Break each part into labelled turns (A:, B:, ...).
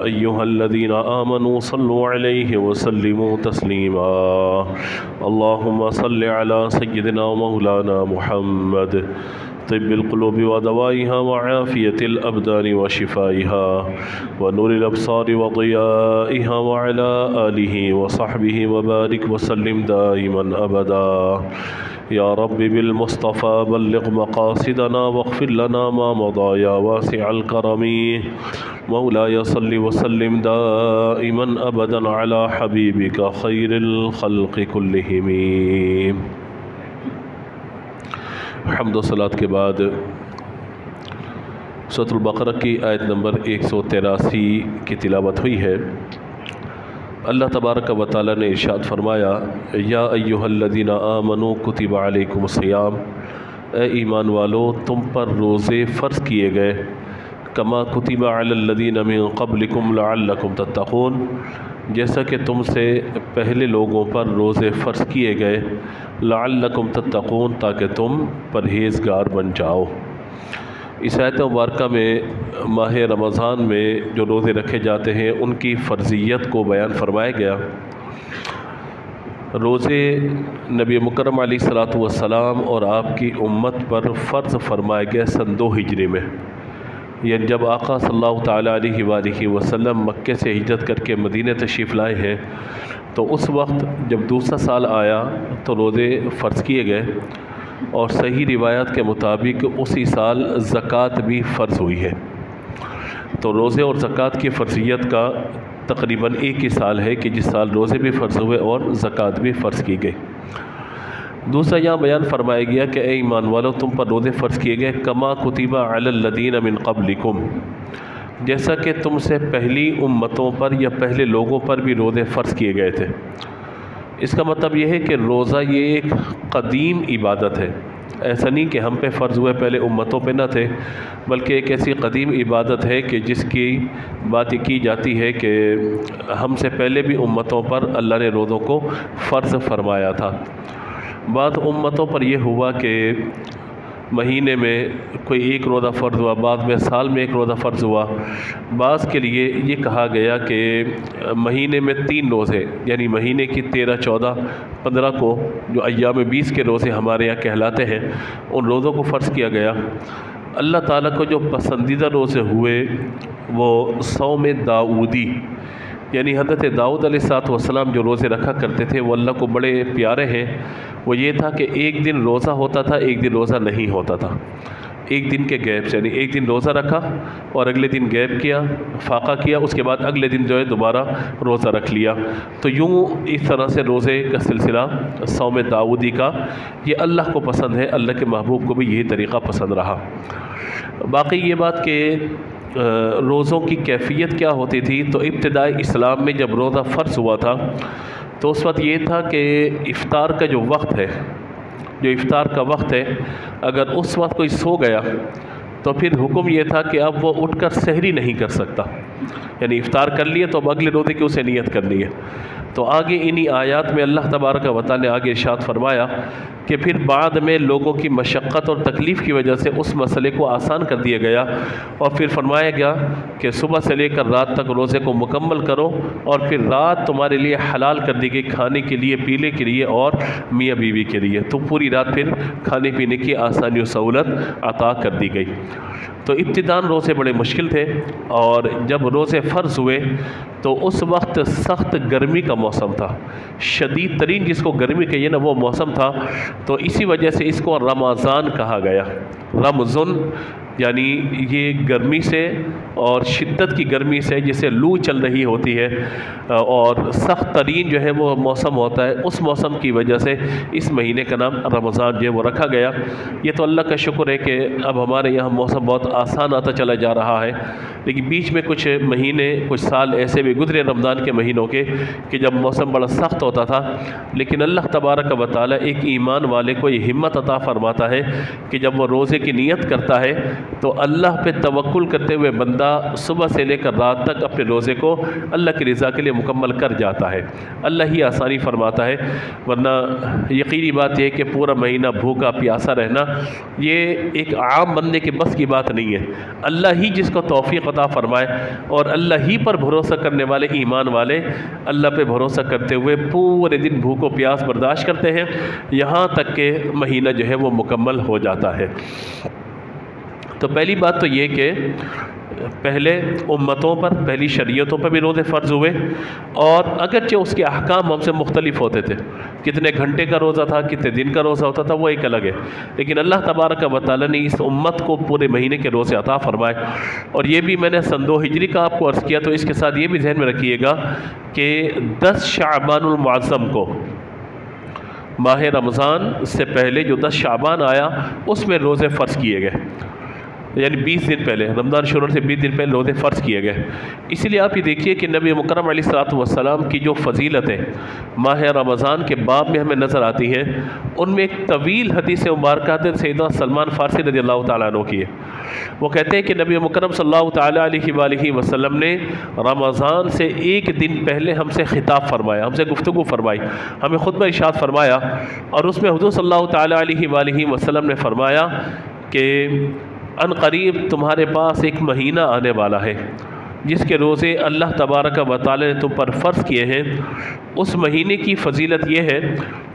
A: أيها الذين آمنوا صلوا عليه وسلموا تسليما اللهم صل على سيدنا ومولانا محمد طب القلوب ودوائها وعافية الأبدان وشفائها ونور الأبصار وضيائها وعلى آله وصحبه وبارك وسلم دائما أبدا يا رب بالمصطفى بلغ مقاصدنا واغفر لنا ما مضى يا واسع الكرم مولاي صل وسلم دائما أبدا على حبيبك خير الخلق كلهم. حمد و صلاۃ کے بعد سورۃ البقرہ کی آیت نمبر 183 کی تلاوت ہوئی ہے. اللہ تبارک و تعالیٰ نے ارشاد فرمایا یا ایہا الذین آمنوا کتب علیکم الصیام، اے ایمان والو تم پر روزے فرض کیے گئے، کما کتب علی الذین من قبلکم لعلکم تتقون، جیسا کہ تم سے پہلے لوگوں پر روزے فرض کیے گئے، لعلکم تتقون تاکہ تم پرہیزگار بن جاؤ. اس آیت مبارکہ میں ماہ رمضان میں جو روزے رکھے جاتے ہیں ان کی فرضیت کو بیان فرمایا گیا. روزے نبی مکرم علیہ الصلاۃ والسلام اور آپ کی امت پر فرض فرمائے گئے سن 2 ہجری میں، یعنی جب آقا صلی اللہ تعالیٰ علیہ وآلہ وسلم مکے سے ہجرت کر کے مدینہ تشریف لائے ہیں، تو اس وقت جب دوسرا سال آیا تو روزے فرض کیے گئے، اور صحیح روایات کے مطابق اسی سال زکوٰۃ بھی فرض ہوئی ہے. تو روزے اور زکوٰۃ کی فرضیت کا تقریباً ایک ہی سال ہے کہ جس سال روزے بھی فرض ہوئے اور زکوٰۃ بھی فرض کی گئی. دوسرا یہاں بیان فرمایا گیا کہ اے ایمان والو تم پر روزے فرض کیے گئے کما کتب علی الذین من قبلکم، جیسا کہ تم سے پہلی امتوں پر یا پہلے لوگوں پر بھی روزے فرض کیے گئے تھے. اس کا مطلب یہ ہے کہ روزہ یہ ایک قدیم عبادت ہے. ایسا نہیں کہ ہم پہ فرض ہوئے پہلے امتوں پہ نہ تھے، بلکہ ایک ایسی قدیم عبادت ہے کہ جس کی بات یہ کی جاتی ہے کہ ہم سے پہلے بھی امتوں پر اللہ نے روزوں کو فرض فرمایا تھا. بعض امتوں پر یہ ہوا کہ مہینے میں کوئی ایک روزہ فرض ہوا، بعد میں سال میں ایک روزہ فرض ہوا. بعض کے لیے یہ کہا گیا کہ مہینے میں 3 روزے، یعنی مہینے کی 13، 14، 15 کو جو ایام 20 کے روزے ہمارے یہاں کہلاتے ہیں ان روزوں کو فرض کیا گیا. اللہ تعالیٰ کو جو پسندیدہ روزے ہوئے وہ صوم داؤدی، یعنی حضرت داؤد علیہ السلام جو روزے رکھا کرتے تھے وہ اللہ کو بڑے پیارے ہیں. وہ یہ تھا کہ ایک دن روزہ ہوتا تھا، ایک دن روزہ نہیں ہوتا تھا، ایک دن کے گیپ سے، یعنی ایک دن روزہ رکھا اور اگلے دن گیپ کیا، فاقہ کیا، اس کے بعد اگلے دن جو ہے دوبارہ روزہ رکھ لیا. تو یوں اس طرح سے روزے کا سلسلہ صوم داؤدی کا یہ اللہ کو پسند ہے، اللہ کے محبوب کو بھی یہی طریقہ پسند رہا. باقی یہ بات کہ روزوں کی کیفیت کیا ہوتی تھی، تو ابتدائی اسلام میں جب روزہ فرض ہوا تھا تو اس وقت یہ تھا کہ افطار کا جو وقت ہے، جو افطار کا وقت ہے، اگر اس وقت کوئی سو گیا تو پھر حکم یہ تھا کہ اب وہ اٹھ کر سحری نہیں کر سکتا، یعنی افطار کر لیے تو اب اگلے روزے کی اسے نیت کرنی ہے. تو آگے انہی آیات میں اللہ تبارک و تعالیٰ نے آگے ارشاد فرمایا کہ پھر بعد میں لوگوں کی مشقت اور تکلیف کی وجہ سے اس مسئلے کو آسان کر دیا گیا، اور پھر فرمایا گیا کہ صبح سے لے کر رات تک روزے کو مکمل کرو، اور پھر رات تمہارے لیے حلال کر دی گئی کھانے کے لیے، پینے کے لیے اور میاں بیوی کے لیے. تو پوری رات پھر کھانے پینے کی آسانی و سہولت عطا کر دی گئی. تو ابتداً روزے بڑے مشکل تھے، اور جب روزے فرض ہوئے تو اس وقت سخت گرمی کا موسم تھا، شدید ترین جس کو گرمی کہیے نا وہ موسم تھا. تو اسی وجہ سے اس کو رمضان کہا گیا. رمضان یعنی یہ گرمی سے اور شدت کی گرمی سے جسے لو چل رہی ہوتی ہے اور سخت ترین جو ہے وہ موسم ہوتا ہے، اس موسم کی وجہ سے اس مہینے کا نام رمضان جو ہے وہ رکھا گیا. یہ تو اللہ کا شکر ہے کہ اب ہمارے یہاں موسم بہت آسان آتا چلا جا رہا ہے، لیکن بیچ میں کچھ مہینے کچھ سال ایسے بھی گزرے رمضان کے مہینوں کے کہ جب موسم بڑا سخت ہوتا تھا. لیکن اللہ تبارک و تعالیٰ ایک ایمان والے کو یہ ہمت عطا فرماتا ہے کہ جب وہ روزے کی نیت کرتا ہے تو اللہ پہ توکل کرتے ہوئے بندہ صبح سے لے کر رات تک اپنے روزے کو اللہ کی رضا کے لیے مکمل کر جاتا ہے. اللہ ہی آسانی فرماتا ہے، ورنہ یقینی بات یہ ہے کہ پورا مہینہ بھوکا پیاسا رہنا یہ ایک عام بندے کے بس کی بات نہیں ہے. اللہ ہی جس کو توفیق عطا فرمائے اور اللہ ہی پر بھروسہ کرنے والے ایمان والے اللہ پہ بھروسہ کرتے ہوئے پورے دن بھوک و پیاس برداشت کرتے ہیں یہاں تک کہ مہینہ جو ہے وہ مکمل ہو جاتا ہے۔ تو پہلی بات تو یہ کہ پہلے امتوں پر، پہلی شریعتوں پر بھی روزے فرض ہوئے، اور اگرچہ اس کے احکام ہم سے مختلف ہوتے تھے، کتنے گھنٹے کا روزہ تھا، کتنے دن کا روزہ ہوتا تھا، وہ ایک الگ ہے، لیکن اللہ تبارک و تعالیٰ نے اس امت کو پورے مہینے کے روزے عطا فرمائے۔ اور یہ بھی میں نے سن 2 ہجری کا آپ کو عرض کیا، تو اس کے ساتھ یہ بھی ذہن میں رکھیے گا کہ 10 شعبان المعظم کو، ماہ رمضان سے پہلے جو 10 شعبان آیا اس میں روزے فرض کیے گئے، یعنی 20 دن پہلے، رمضان شروع سے 20 دن پہلے روزے فرض کیے گئے۔ اسی لیے آپ یہ دیکھیے کہ نبی مکرم علیہ الصلوۃ والسلام کی جو فضیلتیں ماہ رمضان کے باب میں ہمیں نظر آتی ہیں، ان میں ایک طویل حدیث مبارکہ سیدنا سلمان فارسی رضی اللہ تعالیٰ عنہ کی ہے۔ وہ کہتے ہیں کہ نبی مکرم صلی اللہ تعالیٰ علیہ وآلہ وسلم نے رمضان سے 1 دن پہلے ہم سے خطاب فرمایا، ہم سے گفتگو فرمائی، ہمیں خطبہ ارشاد فرمایا، اور اس میں حضور صلی اللہ تعالیٰ علیہ وآلہ وسلم نے فرمایا کہ ان قریب تمہارے پاس ایک مہینہ آنے والا ہے جس کے روزے اللہ تبارک و تعالی نے تم پر فرض کیے ہیں۔ اس مہینے کی فضیلت یہ ہے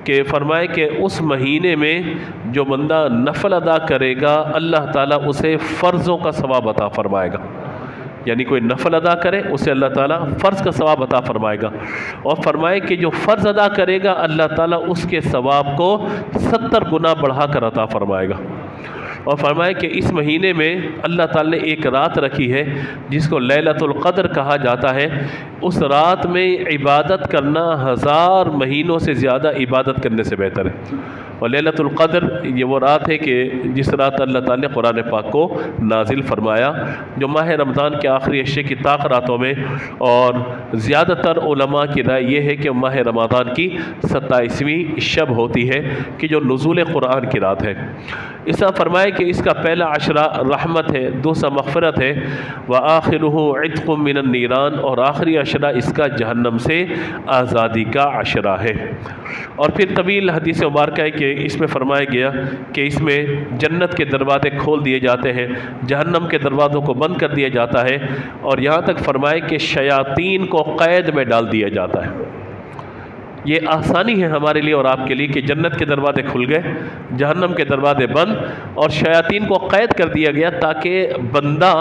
A: کہ فرمائے کہ اس مہینے میں جو بندہ نفل ادا کرے گا اللہ تعالیٰ اسے فرضوں کا ثواب عطا فرمائے گا، یعنی کوئی نفل ادا کرے اسے اللہ تعالیٰ فرض کا ثواب عطا فرمائے گا، اور فرمائے کہ جو فرض ادا کرے گا اللہ تعالیٰ اس کے ثواب کو 70 گنا بڑھا کر عطا فرمائے گا۔ اور فرمائے کہ اس مہینے میں اللہ تعالیٰ نے ایک رات رکھی ہے جس کو لیلۃ القدر کہا جاتا ہے، اس رات میں عبادت کرنا 1000 مہینوں سے زیادہ عبادت کرنے سے بہتر ہے۔ اور لیلۃ القدر یہ وہ رات ہے کہ جس رات اللہ تعالیٰ نے قرآن پاک کو نازل فرمایا، جو ماہ رمضان کے آخری عشرے کی طاق راتوں میں، اور زیادہ تر علماء کی رائے یہ ہے کہ ماہ رمضان کی 27ویں شب ہوتی ہے کہ جو نزول قرآن کی رات ہے۔ اس طرح فرمائے کہ اس کا پہلا عشرہ رحمت ہے، دوسرا مغفرت ہے، وآخرہ عتق من النیران، اور آخری عشرہ اس کا جہنم سے آزادی کا عشرہ ہے۔ اور پھر طویل حدیث مبارکہ ہے کہ اس میں فرمایا گیا کہ اس میں جنت کے دروازے کھول دیے جاتے ہیں، جہنم کے دروازوں کو بند کر دیا جاتا ہے، اور یہاں تک فرمائے کہ شیاطین کو قید میں ڈال دیا جاتا ہے۔ یہ آسانی ہے ہمارے لیے اور آپ کے لیے کہ جنت کے دروازے کھل گئے، جہنم کے دروازے بند، اور شیاطین کو قید کر دیا گیا تاکہ بندہ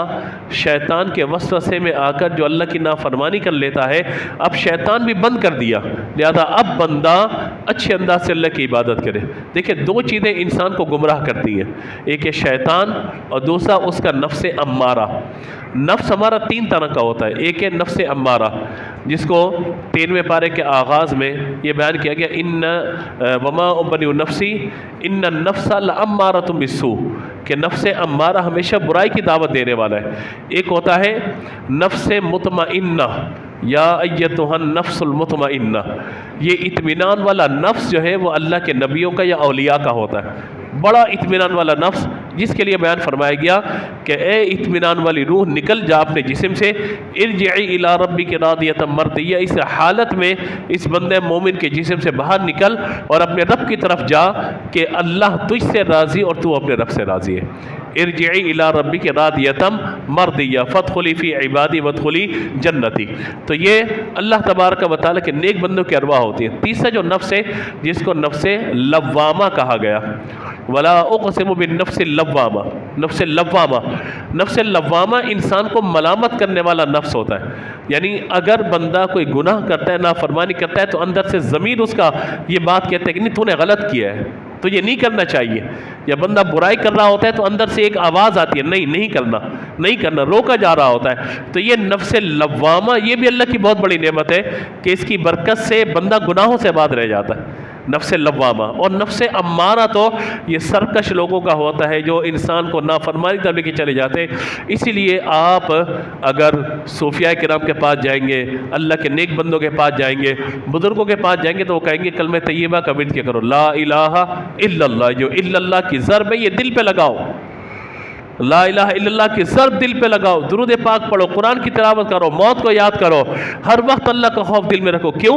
A: شیطان کے وسوسے میں آ کر جو اللہ کی نافرمانی کر لیتا ہے، اب شیطان بھی بند کر دیا، لہذا اب بندہ اچھے انداز سے اللہ کی عبادت کرے۔ دیکھیں 2 چیزیں انسان کو گمراہ کرتی ہیں، ایک ہے شیطان اور دوسرا اس کا نفس امارہ۔ نفس ہمارا 3 طرح کا ہوتا ہے، ایک ہے نفس امارہ جس کو 13ویں پارے کے آغاز میں یہ بیان کیا گیا، ان وما ابرئ نفسی ان النفس لامارۃ بالسوء، کہ نفس امارہ ہمیشہ برائی کی دعوت دینے والا ہے۔ ایک ہوتا ہے نفس مطمئنہ، یا ایتھا النفس المطمئنہ، یہ اطمینان والا نفس جو ہے وہ اللہ کے نبیوں کا یا اولیاء کا ہوتا ہے، بڑا اطمینان والا نفس، جس کے لیے بیان فرمایا گیا کہ اے اطمینان والی روح نکل جا اپنے جسم سے، ارجعی الی ربک راضیۃ مرضیہ، اس حالت میں اس بندے مومن کے جسم سے باہر نکل اور اپنے رب کی طرف جا کہ اللہ تجھ سے راضی اور تو اپنے رب سے راضی ہے۔ ارجعی الی ربک راضیۃ مرضیہ فادخلی فی عبادی وادخلی جنتی۔ تو یہ اللہ تبارک و تعالیٰ کے نیک بندوں کی ارواح ہوتی ہیں۔ تیسرا جو نفس ہے جس کو نفس لوامہ کہا گیا، ولا اقسم بالنفس اللوامہ، نفس لوامہ، نفس لوامہ انسان کو ملامت کرنے والا نفس ہوتا ہے، یعنی اگر بندہ کوئی گناہ کرتا ہے، نافرمانی کرتا ہے، تو اندر سے ضمیر اس کا یہ بات کہتا ہے کہ نہیں تو نے غلط کیا ہے، تو یہ نہیں کرنا چاہیے۔ یا بندہ برائی کر رہا ہوتا ہے تو اندر سے ایک آواز آتی ہے، نہیں کرنا، نہیں کرنا، روکا جا رہا ہوتا ہے۔ تو یہ نفس لوامہ یہ بھی اللہ کی بہت بڑی نعمت ہے کہ اس کی برکت سے بندہ گناہوں سے آباد رہ جاتا ہے، نفس لوامہ۔ اور نفس امارہ تو یہ سرکش لوگوں کا ہوتا ہے جو انسان کو نافرمانی طرف لے کے چلے جاتے ہیں۔ اسی لیے آپ اگر صوفیاء کرام کے پاس جائیں گے، اللہ کے نیک بندوں کے پاس جائیں گے، بزرگوں کے پاس جائیں گے، تو وہ کہیں گے کلمہ طیبہ کا ورد کیا کرو، لا الہ الا اللہ، جو الا اللہ کی ضرب ہے یہ دل پہ لگاؤ، لا الہ الا اللہ کی ضرب دل پہ لگاؤ، درود پاک پڑھو، قرآن کی تلاوت کرو، موت کو یاد کرو، ہر وقت اللہ کا خوف دل میں رکھو۔ کیوں؟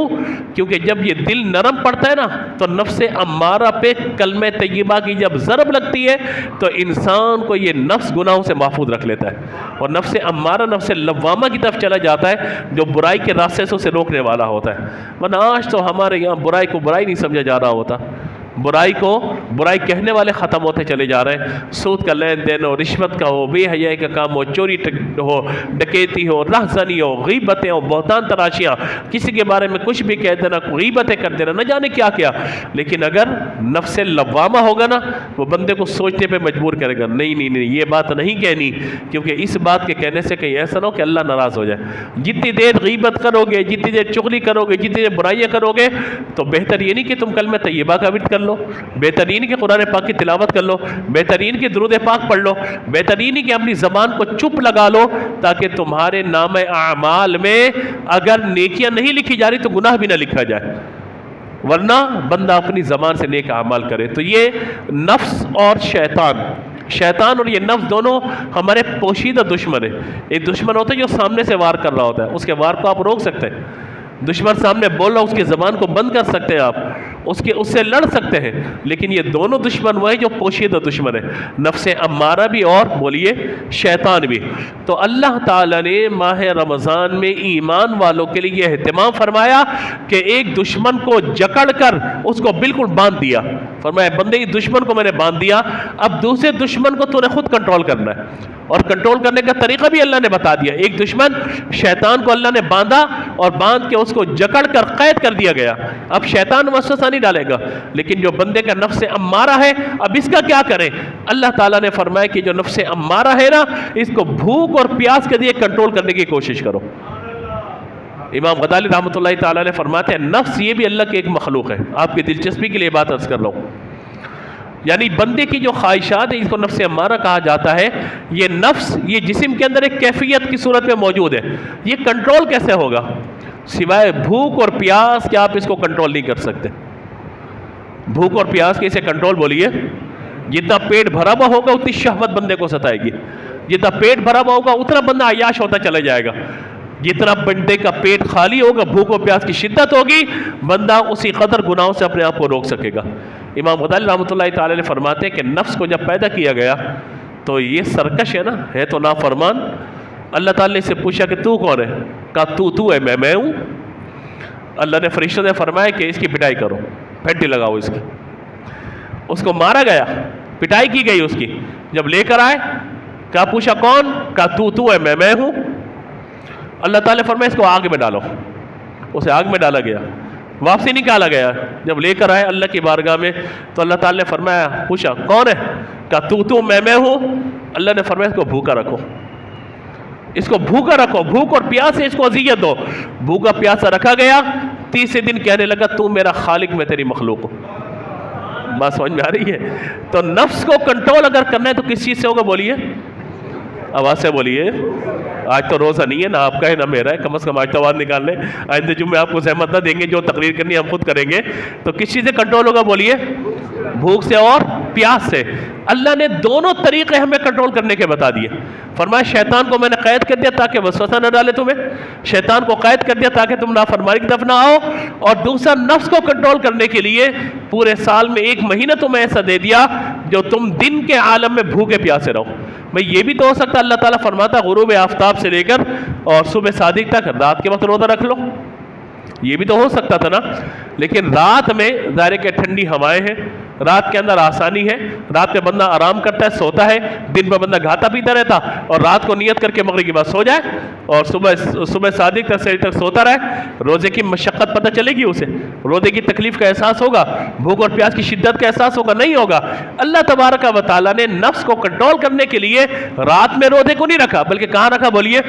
A: کیونکہ جب یہ دل نرم پڑتا ہے نا تو نفس امارہ پہ کلمہ طیبہ کی جب ضرب لگتی ہے تو انسان کو یہ نفس گناہوں سے محفوظ رکھ لیتا ہے، اور نفس امارہ نفس لوامہ کی طرف چلا جاتا ہے جو برائی کے راستے سے اسے روکنے والا ہوتا ہے۔ ورنہ آج تو ہمارے یہاں برائی کو برائی نہیں سمجھا جا رہا ہوتا، برائی کو برائی کہنے والے ختم ہوتے چلے جا رہے ہیں۔ سود کا لین دین ہو، رشوت کا ہو، بے حیائی کا کام ہو، چوری ہو، ڈکیتی ہو، رہزنی ہو، غیبتیں ہو، بہتان تراشیاں، کسی کے بارے میں کچھ بھی کہہ دینا، غیبتیں کر دینا، نہ جانے کیا کیا۔ لیکن اگر نفس لوامہ ہوگا نا وہ بندے کو سوچنے پہ مجبور کرے گا، نہیں نہیں نہیں یہ بات نہیں کہنی، کیونکہ اس بات کے کہنے سے کہیں ایسا نہ ہو کہ اللہ ناراض ہو جائے۔ جتنی دیر غیبت کرو گے، جتنی دیر چغلی کرو گے، جتنی دیر برائیاں کرو گے تو بہتر یہ نہیں کہ تم کلمہ طیبہ کا ورد کر لو، بہترین کہ قرآن پاک کی تلاوت کر لو، بہترین کہ درود پاک پڑھ لو، بہترین کہ اپنی زبان کو چپ لگا لو تاکہ تمہارے نام اعمال میں اگر نیکیاں نہیں لکھی جا رہی تو گناہ بھی نہ لکھا جائے، ورنہ بندہ اپنی زبان سے نیک اعمال کرے۔ تو یہ نفس اور شیطان اور یہ نفس دونوں ہمارے پوشیدہ دشمن ہیں۔ ایک دشمن ہوتا ہے جو سامنے سے وار کر رہا ہوتا ہے، اس کے وار کو آپ روک سکتے ہیں، دشمن سامنے بول رہا اس کی زبان کو بند کر سکتے ہیں آپ، اس سے لڑ سکتے ہیں، لیکن یہ دونوں دشمن وہ ہیں جو پوشیدہ دشمن ہیں، نفس امارہ بھی اور بولیے شیطان بھی۔ تو اللہ تعالیٰ نے ماہ رمضان میں ایمان والوں کے لیے یہ اہتمام فرمایا کہ ایک دشمن کو جکڑ کر اس کو بالکل باندھ دیا، فرمایا بندے کی دشمن کو میں نے باندھ دیا، اب دوسرے دشمن کو تو نے خود کنٹرول کرنا ہے، اور کنٹرول کرنے کا طریقہ بھی اللہ نے بتا دیا۔ ایک دشمن شیطان کو اللہ نے باندھا اور باندھ کے اس کو جکڑ کر قید کر دیا گیا، اب شیطان وسوسہ نہیں ڈالے گا، لیکن جو بندے کا نفس امارہ ہے اب اس کا کیا کریں؟ اللہ تعالیٰ نے فرمایا کہ جو نفس امارہ ہے نا اس کو بھوک اور پیاس کے لیے کنٹرول کرنے کی کوشش کرو۔ امام غزالی رحمۃ اللہ تعالیٰ نے فرماتے ہیں نفس یہ بھی اللہ کی ایک مخلوق ہے، آپ کی دلچسپی کے لیے بات عرض کر رہا ہوں، یعنی بندے کی جو خواہشات ہیں اس کو نفس امارہ کہا جاتا ہے۔ یہ نفس یہ جسم کے اندر ایک کیفیت کی صورت میں موجود ہے، یہ کنٹرول کیسے ہوگا؟ سوائے بھوک اور پیاس کہ آپ اس کو کنٹرول نہیں کر سکتے۔ بھوک اور پیاس کے اسے کنٹرول بولیے، جتنا پیٹ بھرا ہوا ہوگا اتنی شہوت بندے کو ستائے گی، جتنا پیٹ بھرا ہوا ہوگا اتنا بندہ عیاش ہوتا چلا جائے گا، جتنا بندے کا پیٹ خالی ہوگا بھوک اور پیاس کی شدت ہوگی بندہ اسی قدر گناہوں سے اپنے آپ کو روک سکے گا۔ امام غزالی رحمۃ اللہ تعالی نے فرماتے ہیں کہ نفس کو جب پیدا کیا گیا تو یہ سرکش ہے نا، ہے تو نافرمان۔ اللہ تعالی نے اس سے پوچھا کہ تو کون ہے؟ کہا تو ہے، میں ہوں۔ اللہ نے فرشتوں سے فرمایا کہ اس کی پٹائی کرو، پھینٹی لگاؤ اس کی۔ اس کو مارا گیا، پٹائی کی گئی اس کی۔ جب لے کر آئے کہا پوچھا کون؟ کہا تو ہے، میں ہوں۔ اللہ تعالیٰ نے فرمایا اس کو آگ میں ڈالو، اسے آگ میں ڈالا گیا، واپسی نکالا گیا۔ جب لے کر آئے اللہ کی بارگاہ میں تو اللہ تعالیٰ نے فرمایا پوچھا کون ہے؟ کہا تو میں ہوں۔ اللہ نے فرمایا اس کو بھوکا رکھو، اس کو بھوکا رکھو، بھوک اور پیاس سے اس کو اذیت دو۔ بھوکا پیاسا رکھا گیا، تیسرے دن کہنے لگا تو میرا خالق، میں تیری مخلوق ہوں۔ بات سمجھ میں آ رہی ہے؟ تو نفس کو کنٹرول اگر کرنا ہے تو کس چیز سے ہوگا بولیے؟ آواز سے بولیے۔ آج تو روزہ نہیں ہے، نہ آپ کا ہے نہ میرا ہے، کم از کم آج تو آواز نکال لیں، آئندہ جمعے آپ کو زحمت نہ دیں گے، جو تقریر کرنی ہم خود کریں گے۔ تو کس چیز سے کنٹرول ہوگا بولیے؟ بھوک سے اور پیاس سے۔ اللہ نے دونوں طریقے ہمیں کنٹرول کرنے کے بتا دیے۔ فرمایا شیطان کو میں نے قید کر دیا تاکہ وسوسہ نہ ڈالے تمہیں، شیطان کو قید کر دیا تاکہ تم نافرمانی کی طرف نہ آؤ، اور دوسرا نفس کو کنٹرول کرنے کے لیے پورے سال میں 1 مہینہ تمہیں ایسا دے دیا جو تم دن کے عالم میں بھوکے پیاسے رہو۔ بھئی یہ بھی تو ہو سکتا ہے اللہ تعالیٰ فرماتا غروب آفتاب سے لے کر اور صبح صادق تک رات کے وقت روزہ رکھ لو، یہ بھی تو ہو سکتا تھا نا۔ لیکن رات میں ظاہر کہ ٹھنڈی ہوائیں ہیں، رات کے اندر آسانی ہے، رات میں بندہ آرام کرتا ہے، سوتا ہے، دن میں بندہ گھاتا پیتا رہتا، اور رات کو نیت کر کے مغرب کے بعد سو جائے اور صبح صادق تک سحر تک سوتا رہے۔ روزے کی مشقت پتہ چلے گی اسے، روزے کی تکلیف کا احساس ہوگا، بھوک اور پیاس کی شدت کا احساس ہوگا؟ نہیں ہوگا۔ اللہ تبارک و تعالیٰ نے نفس کو کنٹرول کرنے کے لیے رات میں روزے کو نہیں رکھا، بلکہ کہاں رکھا بولیے؟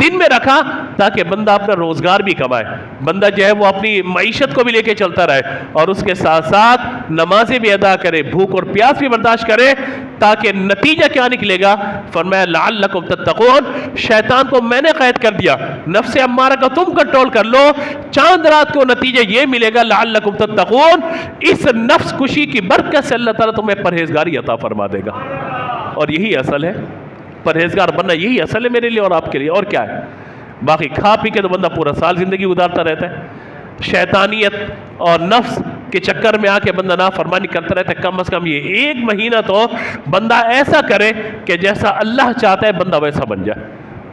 A: دن میں رکھا، تاکہ بندہ اپنا روزگار بھی کمائے، بندہ جو ہے وہ اپنی معیشت کو بھی لے کے چلتا رہے، اور اس کے ساتھ ساتھ نمازیں بھی ادا کرے، بھوک اور پیاس بھی برداشت کرے، تاکہ نتیجہ کیا نکلے گا؟ فرمایا لعلکم تتقون، شیطان کو میں نے قید کر دیا، نفس امارہ کا تم کنٹرول کر لو، چاند رات کو نتیجہ یہ ملے گا لعلکم تتقون، اس نفس کشی کی برکت سے اللہ تعالیٰ تمہیں پرہیزگاری عطا فرما دے گا۔ اور یہی اصل ہے پرہیزگار بننا یہی اصل ہے میرے لیے اور آپ کے لیے، اور کیا ہے؟ باقی کھا پی کے تو بندہ پورا سال زندگی گزارتا رہتا ہے، شیطانیت اور نفس کے چکر میں آ کے بندہ نافرمانی کرتا رہتا ہے۔ کم از کم یہ 1 مہینہ تو بندہ ایسا کرے کہ جیسا اللہ چاہتا ہے بندہ ویسا بن جائے،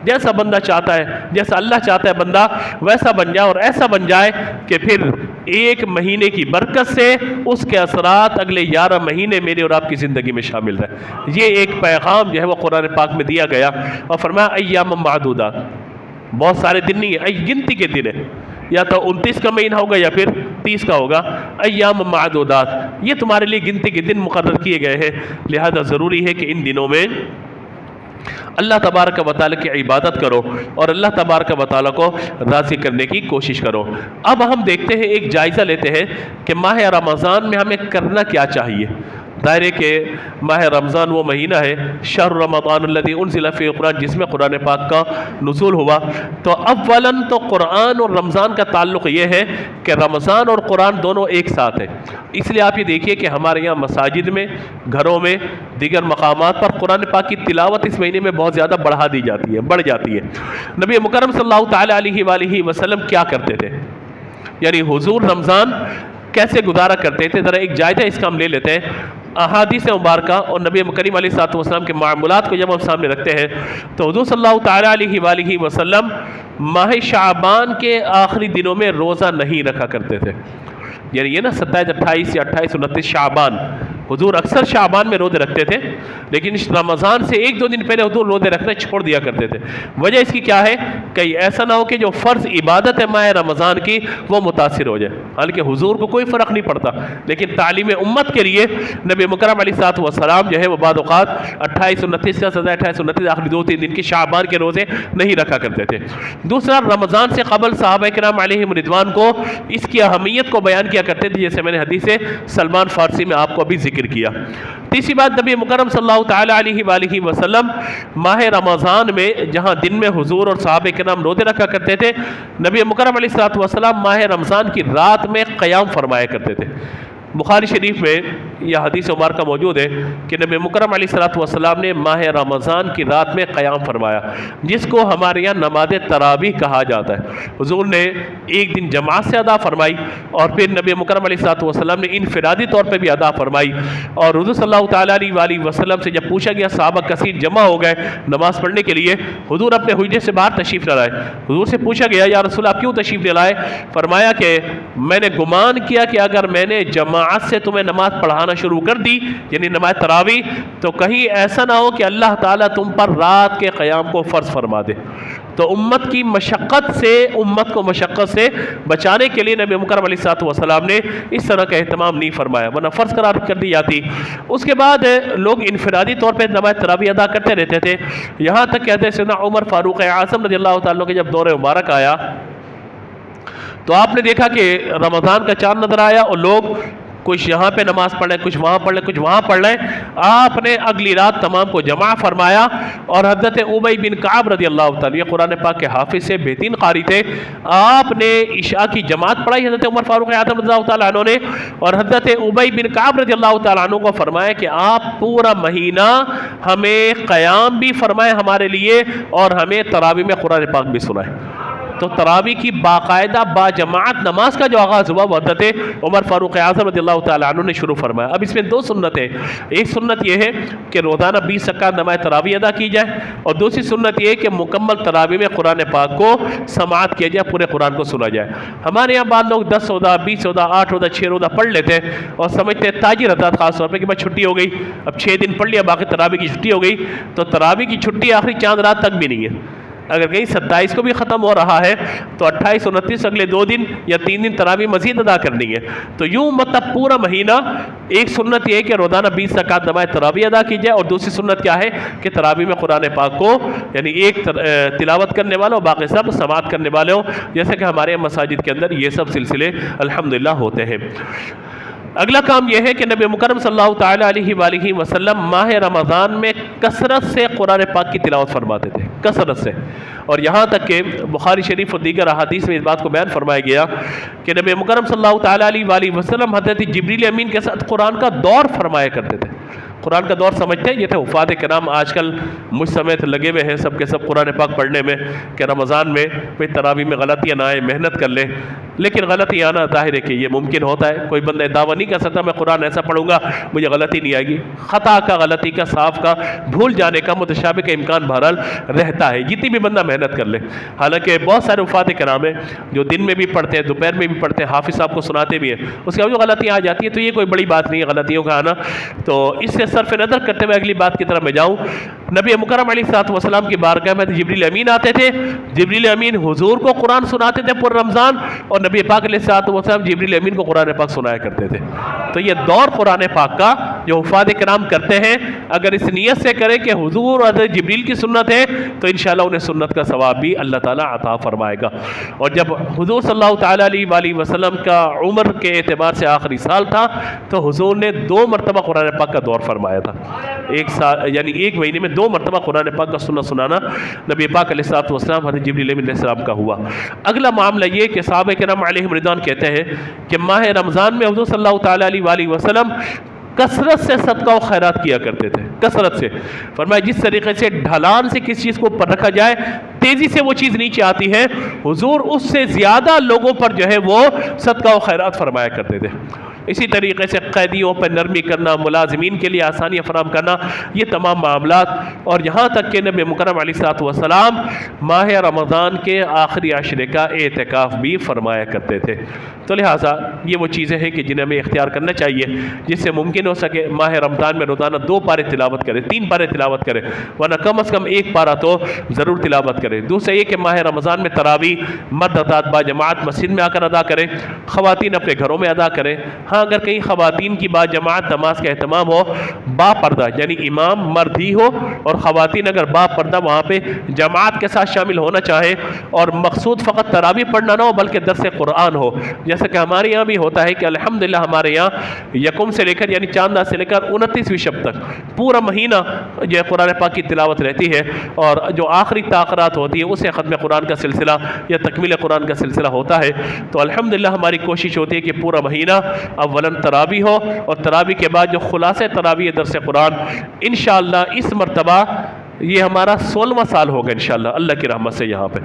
A: جیسا بندہ چاہتا ہے، جیسا اللہ چاہتا ہے بندہ ویسا بن جائے، اور ایسا بن جائے کہ پھر 1 مہینے کی برکت سے اس کے اثرات اگلے 11 مہینے میرے اور آپ کی زندگی میں شامل رہے۔ یہ ایک پیغام جو ہے وہ قرآن پاک میں دیا گیا، اور فرمایا ایام معدودات، بہت سارے دن نہیں ہے، گنتی کے دن ہے، یا تو 29 کا مہینہ ہوگا یا پھر 30 کا ہوگا۔ ایام معدودات، یہ تمہارے لیے گنتی کے دن مقرر کیے گئے ہیں، لہذا ضروری ہے کہ ان دنوں میں اللہ تبارک و تعالیٰ کی عبادت کرو اور اللہ تبارک و تعالیٰ کو راضی کرنے کی کوشش کرو۔ اب ہم دیکھتے ہیں، ایک جائزہ لیتے ہیں کہ ماہ رمضان میں ہمیں کرنا کیا چاہیے۔ ظاہر ہے کہ ماہ رمضان وہ مہینہ ہے، شہر رمضان الذی انزل فیہ القرآن، جس میں قرآن پاک کا نزول ہوا۔ تو اولاً تو قرآن اور رمضان کا تعلق یہ ہے کہ رمضان اور قرآن دونوں ایک ساتھ ہیں، اس لیے آپ یہ دیکھیے کہ ہمارے یہاں مساجد میں، گھروں میں، دیگر مقامات پر قرآن پاک کی تلاوت اس مہینے میں بہت زیادہ بڑھ جاتی ہے۔ نبی مکرم صلی اللہ تعالیٰ علیہ وآلہ وسلم کیا کرتے تھے، یعنی حضور رمضان کیسے گزارا کرتے تھے، ذرا ایک جائزہ اس کا ہم لے لیتے ہیں۔ احادیث مبارکہ اور نبی کریم علیہ الصلوۃ والسلام کے معاملات کو جب ہم سامنے رکھتے ہیں تو حضور صلی اللہ تعالیٰ علیہ وآلہ وسلم ماہ شعبان کے آخری دنوں میں روزہ نہیں رکھا کرتے تھے، یعنی یہ نا 27، 28 یا 28، 29 شعبان، حضور اکثر شعبان میں روزے رکھتے تھے، لیکن رمضان سے 1-2 دن پہلے حضور روزے رکھنا چھوڑ دیا کرتے تھے۔ وجہ اس کی کیا ہے؟ کہیں ایسا نہ ہو کہ جو فرض عبادت ہے ماہ رمضان کی وہ متاثر ہو جائے، حالانکہ حضور کو کوئی فرق نہیں پڑتا، لیکن تعلیم امت کے لیے نبی مکرم علیہ الصلوۃ والسلام جو ہے وہ بعض اوقات 28، 29 کا سزا 28، 29 آخری 2-3 دن کی شعبان کے روزے نہیں رکھا کرتے تھے۔ دوسرا، رمضان سے قبل صحابہ کرام علیہم رضوان کو اس کی اہمیت کو بیان کیا کرتے تھے، جیسے میں نے حدیث سلمان فارسی میں آپ کو ابھی ذکر کیا۔ تیسری بات، نبی مکرم صلی اللہ تعالیٰ علیہ وآلہ وسلم ماہ رمضان میں جہاں دن میں حضور اور صحابہ کرام روزے رکھا کرتے تھے، نبی مکرم علیہ الصلوۃ والسلام ماہ رمضان کی رات میں قیام فرمایا کرتے تھے۔ بخاری شریف میں یہ حدیث مبارکہ موجود ہے کہ نبی مکرم علیہ الصلوۃ والسلام نے ماہ رمضان کی رات میں قیام فرمایا، جس کو ہمارے یہاں نماز تراویح کہا جاتا ہے۔ حضور نے ایک دن جماعت سے ادا فرمائی، اور پھر نبی مکرم علیہ الصلوۃ والسلام نے انفرادی طور پہ بھی ادا فرمائی۔ اور حضور صلی اللہ تعالیٰ علیہ وآلہ وسلم سے جب پوچھا گیا، صحابہ کثیر جمع ہو گئے نماز پڑھنے کے لیے، حضور اپنے حجرے سے باہر تشریف نہ لائے۔ حضور سے پوچھا گیا، یا رسول اللہ آپ کیوں تشریف نہ لائے؟ فرمایا کہ میں نے گمان کیا کہ اگر میں نے جماعت سے تمہیں نماز پڑھانا شروع کر دی، یعنی نماز تراویح، تو کہیں ایسا نہ ہو کہ اللہ تعالیٰ تم پر رات کے قیام کو فرض فرما دے۔ تو امت کی مشقت سے، امت کو مشقت سے بچانے کے لیے نبی مکرم علیہ الصلوۃ والسلام نے اس طرح کا اہتمام نہیں فرمایا، ورنہ فرض قرار کر دی جاتی۔ اس کے بعد لوگ انفرادی طور پہ نماز تراویح ادا کرتے رہتے تھے، یہاں تک کہ حضرت سیدنا عمر فاروق اعظم رضی اللہ تعالیٰ کے جب دور مبارک آیا تو آپ نے دیکھا کہ رمضان کا چاند نظر آیا اور لوگ کچھ یہاں پہ نماز پڑھ رہے ہیں، کچھ وہاں پڑھ رہے ہیں، کچھ وہاں پڑھ رہے ہیں۔ آپ نے اگلی رات تمام کو جمع فرمایا، اور حضرت ابی بن کعب رضی اللہ تعالیٰ، یہ قرآن پاک کے حافظ سے بہترین قاری تھے، آپ نے عشاء کی جماعت پڑھائی حضرت عمر فاروق اعظم رضی اللہ تعالیٰ عنہ نے، اور حضرت ابی بن کعب رضی اللہ تعالیٰ عنہ کو فرمایا کہ آپ پورا مہینہ ہمیں قیام بھی فرمائے ہمارے لیے، اور ہمیں تراویح میں قرآن پاک بھی سنائے۔ تو تراویح کی باقاعدہ با جماعت نماز کا جو آغاز ہوا وہ حضرت عمر فاروق اعظم رضی اللہ تعالیٰ عنہ نے شروع فرمایا۔ اب اس میں 2 سنتیں، ایک سنت یہ ہے کہ روزانہ 20 رکعت نماز تراویح ادا کی جائے، اور دوسری سنت یہ ہے کہ مکمل تراویح میں قرآن پاک کو سماعت کیا جائے، پورے قرآن کو سنا جائے۔ ہمارے یہاں بعض لوگ 10 روزہ، 20 روزہ، 8 روزہ، 6 روزہ پڑھ لیتے ہیں اور سمجھتے ہیں تاجر حضرات خاص طور پہ کہ بس چھٹی ہو گئی، اب 6 دن پڑھ لیا، باقی تراویح کی چھٹی ہو گئی۔ تو تراویح کی چھٹی آخری چاند رات تک بھی نہیں ہے، اگر کہیں 27 کو بھی ختم ہو رہا ہے تو 28، 29 اگلے 2 دن یا 3 دن تراویح مزید ادا کرنی ہے۔ تو یوں مطلب پورا مہینہ ایک سنت یہ ہے کہ روزانہ 20 رکعت نماز تراویح ادا کی جائے، اور دوسری سنت کیا ہے کہ تراویح میں قرآن پاک کو یعنی ایک تلاوت کرنے والا اور باقی سب سماعت کرنے والے ہوں، جیسے کہ ہمارے مساجد کے اندر یہ سب سلسلے الحمدللہ ہوتے ہیں۔ اگلا کام یہ ہے کہ نبی مکرم صلی اللہ تعالیٰ علیہ وآلہ وسلم ماہ رمضان میں کثرت سے قرآن پاک کی تلاوت فرماتے تھے، کثرت سے، اور یہاں تک کہ بخاری شریف اور دیگر احادیث میں اس بات کو بیان فرمایا گیا کہ نبی مکرم صلی اللہ تعالیٰ علیہ وآلہ وسلم حضرت جبریل امین کے ساتھ قرآن کا دور فرمایا کرتے تھے۔ قرآن کا دور سمجھتے ہیں؟ یہ تھے وفاد کرام. آج کل مجھ سمیت لگے ہوئے ہیں سب کے سب قرآن پاک پڑھنے میں کہ رمضان میں کوئی تراویح میں غلطیاں نہ آئیں، محنت کر لیں. لیکن غلطی آنا ظاہر ہے کہ یہ ممکن ہوتا ہے. کوئی بندہ دعویٰ نہیں کر سکتا میں قرآن ایسا پڑھوں گا مجھے غلطی نہیں آئے گی. خطا کا، غلطی کا، صاف کا، بھول جانے کا، متشابہ کا امکان بہرحال رہتا ہے جتنی بھی بندہ محنت کر لے. حالانکہ بہت سارے وفاد کرام ہیں جو دن میں بھی پڑھتے ہیں، دوپہر میں بھی پڑھتے ہیں، حافظ صاحب کو سناتے بھی ہیں، اس کے بعد غلطیاں آ جاتی ہیں. تو یہ کوئی بڑی بات نہیں ہے غلطیوں کا آنا. تو اس سے صرف نظر کرتے ہوئے اگلی بات کی طرف میں جاؤں. نبی مکرم علیہ الصلوۃ والسلام کی بارگاہ میں جبریل امین آتے تھے. جبریل امین حضور کو قرآن سناتے تھے پورا رمضان، اور نبی پاک علیہ الصلوۃ والسلام جبریل امین کو قرآن پاک سنایا کرتے تھے. تو یہ دور قرآن پاک کا جو وفاد کرام کرتے ہیں، اگر اس نیت سے کریں کہ حضور اور جبریل کی سنت ہے تو انشاءاللہ انہیں سنت کا ثواب بھی اللہ تعالیٰ عطا فرمائے گا. اور جب حضور صلی اللہ تعالیٰ علیہ وآلہ وسلم کا عمر کے اعتبار سے آخری سال تھا تو حضور نے 2 مرتبہ قرآن پاک کا دور فرمایا تھا. ایک سال یعنی ایک مہینے میں 2 مرتبہ قرآن پاک کا سنانا نبی پاک علیہ الصلوۃ والسلام حضرت جبریل علیہ السلام کا ہوا. اگلا معاملہ یہ کہ صحابہ کرام علیہم رضوان کہتے ہیں کہ ماہ رمضان میں حضور صلی اللہ تعالیٰ علیہ وآلہ وسلم کثرت سے صدقہ و خیرات کیا کرتے تھے. کثرت سے فرمایا جس طریقے سے ڈھلان سے کسی چیز کو اوپر رکھا جائے تیزی سے وہ چیز نیچے آتی ہے، حضور اس سے زیادہ لوگوں پر جو ہے وہ صدقہ و خیرات فرمایا کرتے تھے. اسی طریقے سے قیدیوں پر نرمی کرنا، ملازمین کے لیے آسانیاں فراہم کرنا، یہ تمام معاملات. اور یہاں تک کہ نبی مکرم علیہ الصلوۃ والسلام ماہ رمضان کے آخری عشرے کا اعتکاف بھی فرمایا کرتے تھے. تو لہٰذا یہ وہ چیزیں ہیں کہ جنہیں ہمیں اختیار کرنا چاہیے جس سے ممکن ہو سکے ماہ رمضان میں روزانہ 2 پارے تلاوت کریں، 3 پارے تلاوت کریں، ورنہ کم از کم 1 پارہ تو ضرور تلاوت کریں. دوسرا یہ کہ ماہ رمضان میں تراویح مرد حضرات با جماعت مسجد میں آ کر ادا کریں، خواتین اپنے گھروں میں ادا کریں. ہاں اگر کہیں خواتین کی با جماعت نماز کا اہتمام ہو، با پردہ یعنی امام مرد ہی ہو اور خواتین اگر با پردہ وہاں پہ جماعت کے ساتھ شامل ہونا چاہے اور مقصود فقط تراویح پڑھنا نہ ہو بلکہ درس قرآن ہو، جیسا کہ ہمارے یہاں بھی ہوتا ہے کہ الحمدللہ ہمارے یہاں یکم سے لے کر یعنی چاندہ سے لے کر 29ویں شب تک پورا مہینہ جو قرآن پاک کی تلاوت رہتی ہے، اور جو آخری تاخرات ہوتی ہے اسے ختم قرآن کا سلسلہ یا تکمیل قرآن کا سلسلہ ہوتا ہے. تو الحمدللہ ہماری کوشش ہوتی ہے کہ پورا مہینہ اولاً تراویح ہو اور تراویح کے بعد جو خلاصہ تراویح درس قرآن انشاءاللہ اس مرتبہ یہ ہمارا 16واں سال ہوگا انشاءاللہ اللہ کی رحمت سے. یہاں پہ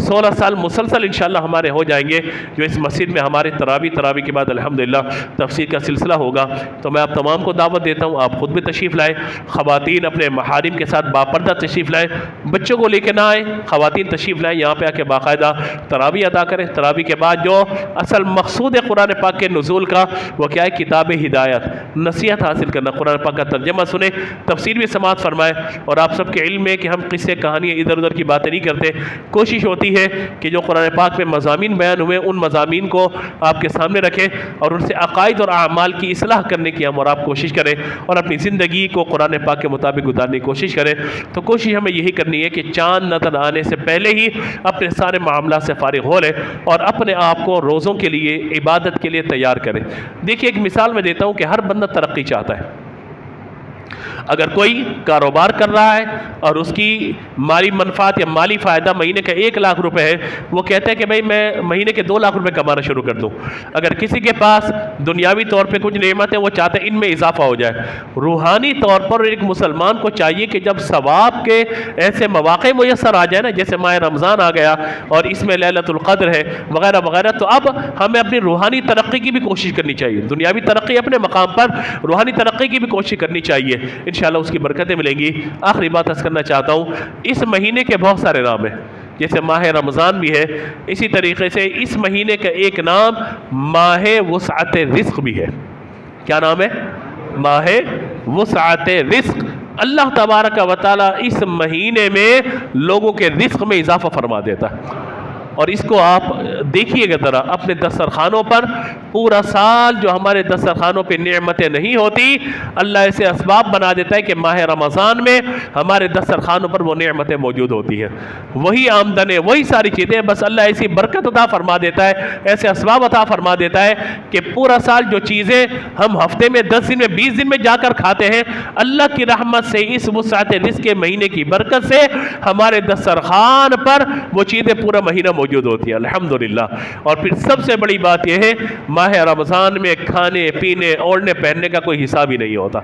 A: 16 سال مسلسل انشاءاللہ ہمارے ہو جائیں گے جو اس مسجد میں ہمارے تراویح کے بعد الحمدللہ تفسیر کا سلسلہ ہوگا. تو میں آپ تمام کو دعوت دیتا ہوں آپ خود بھی تشریف لائیں، خواتین اپنے محارم کے ساتھ باپردہ تشریف لائیں، بچوں کو لے کے نہ آئیں، خواتین تشریف لائیں یہاں پہ آ کے باقاعدہ تراویح ادا کریں. تراویح کے بعد جو اصل مقصود ہے قرآن پاک کے نزول کا وہ کیا ہے؟ کتاب ہدایت، نصیحت حاصل کرنا، قرآن پاک کا ترجمہ سنیں، تفسیر بھی سماعت فرمائیں. اور آپ سب علم ہے کہ ہم قصے کہانیاں ادھر ادھر کی باتیں نہیں کرتے. کوشش ہوتی ہے کہ جو قرآن پاک میں مضامین بیان ہوئے ان مضامین کو آپ کے سامنے رکھیں اور ان سے عقائد اور اعمال کی اصلاح کرنے کی ہم اور آپ کوشش کریں اور اپنی زندگی کو قرآن پاک کے مطابق گزارنے کی کوشش کریں. تو کوشش ہمیں یہی کرنی ہے کہ چاند نظر آنے سے پہلے ہی اپنے سارے معاملات سے فارغ ہو لیں اور اپنے آپ کو روزوں کے لیے عبادت کے لیے تیار کریں. دیکھیے ایک مثال میں دیتا ہوں کہ ہر بندہ ترقی چاہتا ہے. اگر کوئی کاروبار کر رہا ہے اور اس کی مالی منفعت یا مالی فائدہ مہینے کا 1 لاکھ روپے ہے، وہ کہتا ہے کہ بھائی میں مہینے کے 2 لاکھ روپے کمانا شروع کر دوں. اگر کسی کے پاس دنیاوی طور پہ کچھ نعمت ہے وہ چاہتے ہیں ان میں اضافہ ہو جائے. روحانی طور پر ایک مسلمان کو چاہیے کہ جب ثواب کے ایسے مواقع میسر آ جائے نا، جیسے ماہ رمضان آ گیا اور اس میں لیلۃ القدر ہے وغیرہ وغیرہ، تو اب ہمیں اپنی روحانی ترقی کی بھی کوشش کرنی چاہیے. دنیاوی ترقی اپنے مقام پر، روحانی ترقی کی بھی کوشش کرنی چاہیے، انشاءاللہ اس کی برکتیں ملیں گی. آخری بات عرض کرنا چاہتا ہوں، اس مہینے کے بہت سارے نام ہیں، جیسے ماہ رمضان بھی ہے، اسی طریقے سے اس مہینے کا ایک نام ماہ وسعت رزق بھی ہے. کیا نام ہے؟ ماہ وسعت رزق. اللہ تبارک و تعالی اس مہینے میں لوگوں کے رزق میں اضافہ فرما دیتا ہے. اور اس کو آپ دیکھیے گا ذرا اپنے دسترخوانوں پر، پورا سال جو ہمارے دسترخوانوں پہ نعمتیں نہیں ہوتی، اللہ ایسے اسباب بنا دیتا ہے کہ ماہ رمضان میں ہمارے دسترخوانوں پر وہ نعمتیں موجود ہوتی ہیں. وہی آمدنیں، وہی ساری چیزیں، بس اللہ ایسی برکت عطا فرما دیتا ہے، ایسے اسباب عطا فرما دیتا ہے کہ پورا سال جو چیزیں ہم ہفتے میں 10 دن میں 20 دن میں جا کر کھاتے ہیں، اللہ کی رحمت سے اس وسعت رزق کے مہینے کی برکت سے ہمارے دسترخوان پر وہ چیزیں پورا مہینہ موجود موجود ہوتی ہیں الحمدللہ۔ اور پھر سب سے بڑی بات یہ ہے ماہ رمضان میں کھانے پینے اوڑھنے پہننے کا کوئی حساب ہی نہیں ہوتا،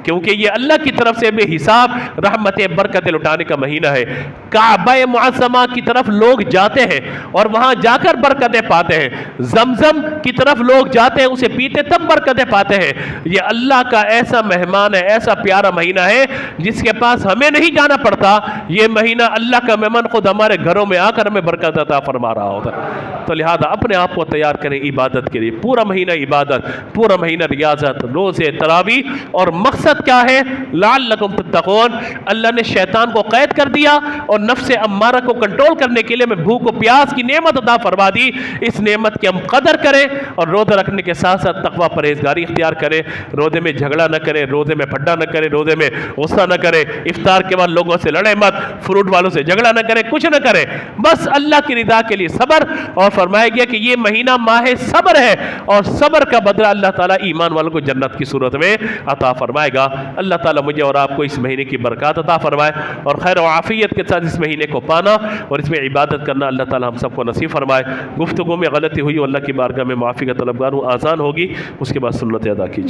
A: کیونکہ یہ اللہ کی طرف سے بے حساب رحمت برکت لٹانے کا مہینہ ہے۔ کعبہ معظمہ کی طرف لوگ جاتے ہیں اور وہاں جا کر برکتیں پاتے ہیں، زمزم کی طرف لوگ جاتے ہیں اسے پیتے تب برکتیں پاتے ہیں۔ یہ اللہ کا ایسا مہمان ہے، ایسا پیارا مہینہ ہے جس کے پاس ہمیں نہیں جانا پڑتا، یہ مہینہ اللہ کا مہمان خود ہمارے گھروں میں آ کر ہمیں برکت عطا فرما رہا ہوتا ہے۔ تو لہذا اپنے آپ کو تیار کریں عبادت کے لیے، پورا مہینہ عبادت، پورا مہینہ ریاضت، روزے، تراویح، اور مقصد کیا ہے؟ لعلکم تتقون۔ اللہ نے شیطان کو قید کر دیا اور نفس امارہ کو کنٹرول کرنے کے لیے ہمیں بھوک و پیاس کی نعمت عطا فرما دی، اس نعمت کی ہم قدر کریں اور روزہ رکھنے کے ساتھ ساتھ تقوی پرہیزگاری اختیار کریں، روزے میں جھگڑا نہ کریں، روزے میں پھڈا نہ کریں، روزے میں غصہ نہ کریں، افطار کے بعد لوگوں سے لڑیں مت، فروٹ والوں سے جھگڑا نہ کریں، کچھ نہ کریں، بس اللہ کی رضا کے لیے صبر۔ اور فرمایا گیا کہ یہ مہینہ ماہ صبر ہے اور صبر کا بدلہ اللہ تعالیٰ ایمان والوں کو جنت کی صورت میں عطا فرمائے گا۔ اللہ تعالیٰ مجھے اور آپ کو اس مہینے کی برکات عطا فرمائے اور خیر و عافیت کے ساتھ اس مہینے کو پانا اور اس میں عبادت کرنا اللہ تعالیٰ ہم سب کو نصیب فرمائے۔ گفتگو میں غلطی ہوئی اللہ کی بارگاہ میں معافی کا طلبگار ہوں، آسان ہوگی اس کے بعد سنت ادا کیجیے۔